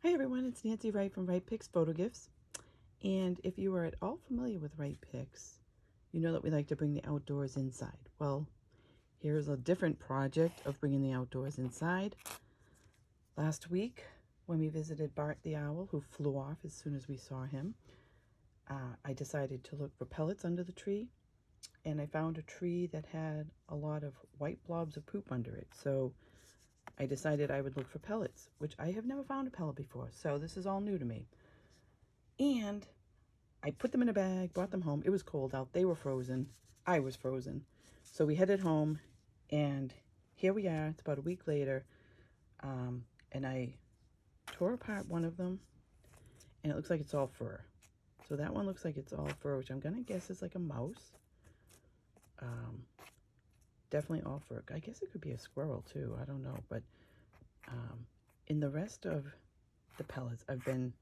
Hi everyone, it's Nancy Wright from wrightpix Photo Gifts. And if you are at all familiar with wrightpix, you know that we like to bring the outdoors inside. Well, here's a different project of bringing the outdoors inside. Last week, when we visited Bart the owl, who flew off as soon as we saw him, I decided to look for pellets under the tree. And I found a tree that had a lot of white blobs of poop under it. So I decided I would look for pellets, which I have never found a pellet before, so this is all new to me. And I put them in a bag, brought them home. It was cold out. They were frozen. I was frozen. So we headed home, and here we are. It's about a week later, and I tore apart one of them, and it looks like it's all fur. So that one looks like it's all fur, which I'm going to guess is like a mouse. Definitely all fur. I guess it could be a squirrel, too. I don't know, but in the rest of the pellets, I've been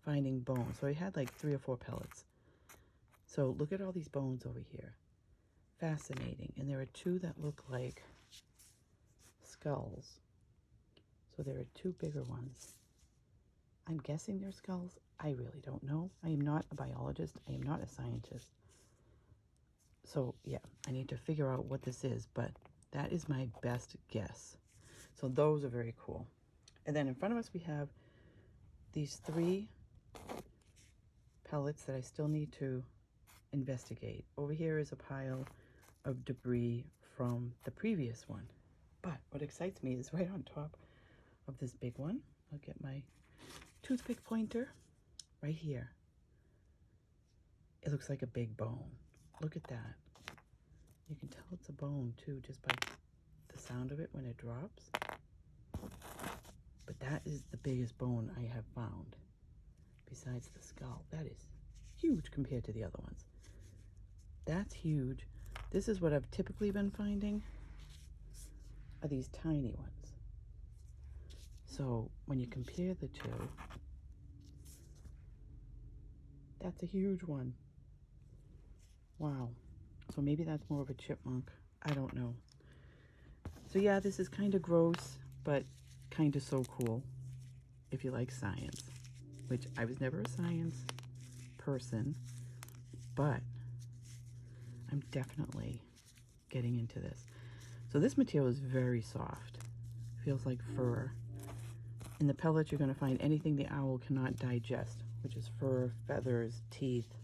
finding bones. So I had like 3 or 4 pellets. So look at all these bones over here. Fascinating. And there are 2 that look like skulls. So there are 2 bigger ones. I'm guessing they're skulls. I really don't know. I am not a biologist. I am not a scientist. So yeah, I need to figure out what this is, but that is my best guess. So those are very cool. And then in front of us we have these 3 pellets that I still need to investigate. Over here is a pile of debris from the previous one. But what excites me is right on top of this big one. I'll get my toothpick pointer right here. It looks like a big bone. Look at that. You can tell it's a bone too just by the sound of it when it drops. But that is the biggest bone I have found besides the skull. That is huge compared to the other ones. That's huge. This is what I've typically been finding, are these tiny ones. So when you compare the 2, that's a huge one. Wow. So maybe that's more of a chipmunk. I don't know. So yeah, this is kind of gross, but kind of so cool if you like science, which I was never a science person, but I'm definitely getting into this. So this material is very soft. Feels like fur. In the pellets, you're going to find anything the owl cannot digest, which is fur, feathers, teeth,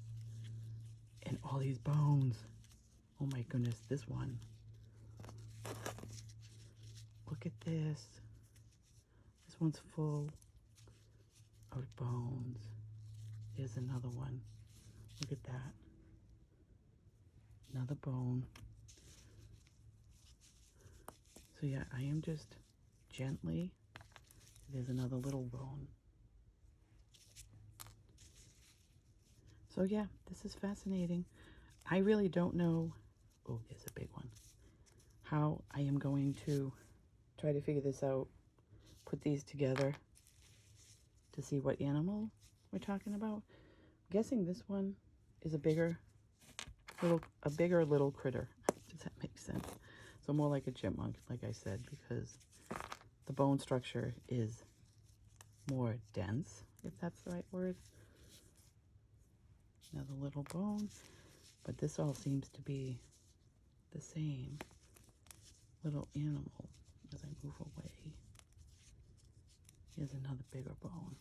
and all these bones. Oh my goodness, this one. Look at this. This one's full of bones. Here's another one. Look at that. Another bone. So yeah, I am just gently. There's another little bone. So yeah, this is fascinating. I really don't know. Oh, there's a big one. How I am going to try to figure this out. Put these together to see what animal we're talking about. I'm guessing this one is a bigger little critter. Does that make sense? So more like a chipmunk, like I said, because the bone structure is more dense, if that's the right word. Another little bone, but this all seems to be the same little animal as I move away. Here's another bigger bone.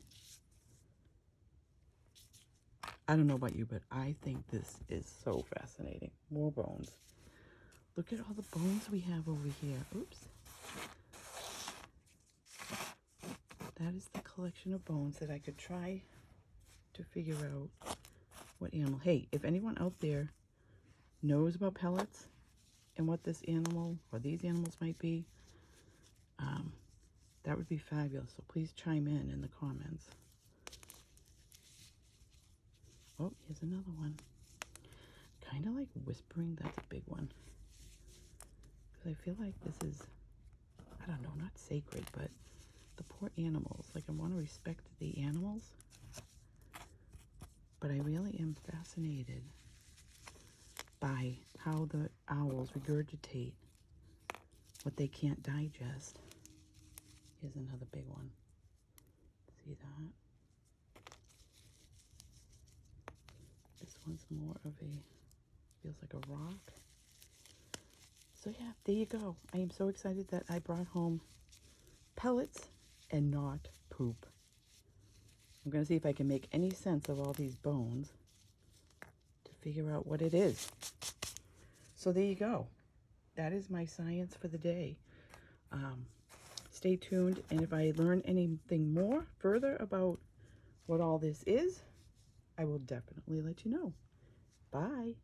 I don't know about you, but I think this is so fascinating. More bones. Look at all the bones we have over here. Oops. That is the collection of bones that I could try to figure out what animal. Hey, if anyone out there knows about pellets and what this animal or these animals might be, that would be fabulous. So please chime in the comments. Oh, here's another one. Kind of like whispering. That's a big one. Because I feel like this is, I don't know, not sacred, but the poor animals. Like, I want to respect the animals, but I really am fascinated by how the owls regurgitate what they can't digest. Here's another big one. See that? like a rock. So yeah, there you go. I am so excited that I brought home pellets and not poop. I'm going to see if I can make any sense of all these bones to figure out what it is. So there you go. That is my science for the day. Stay tuned, and if I learn anything more further about what all this is, I will definitely let you know. Bye.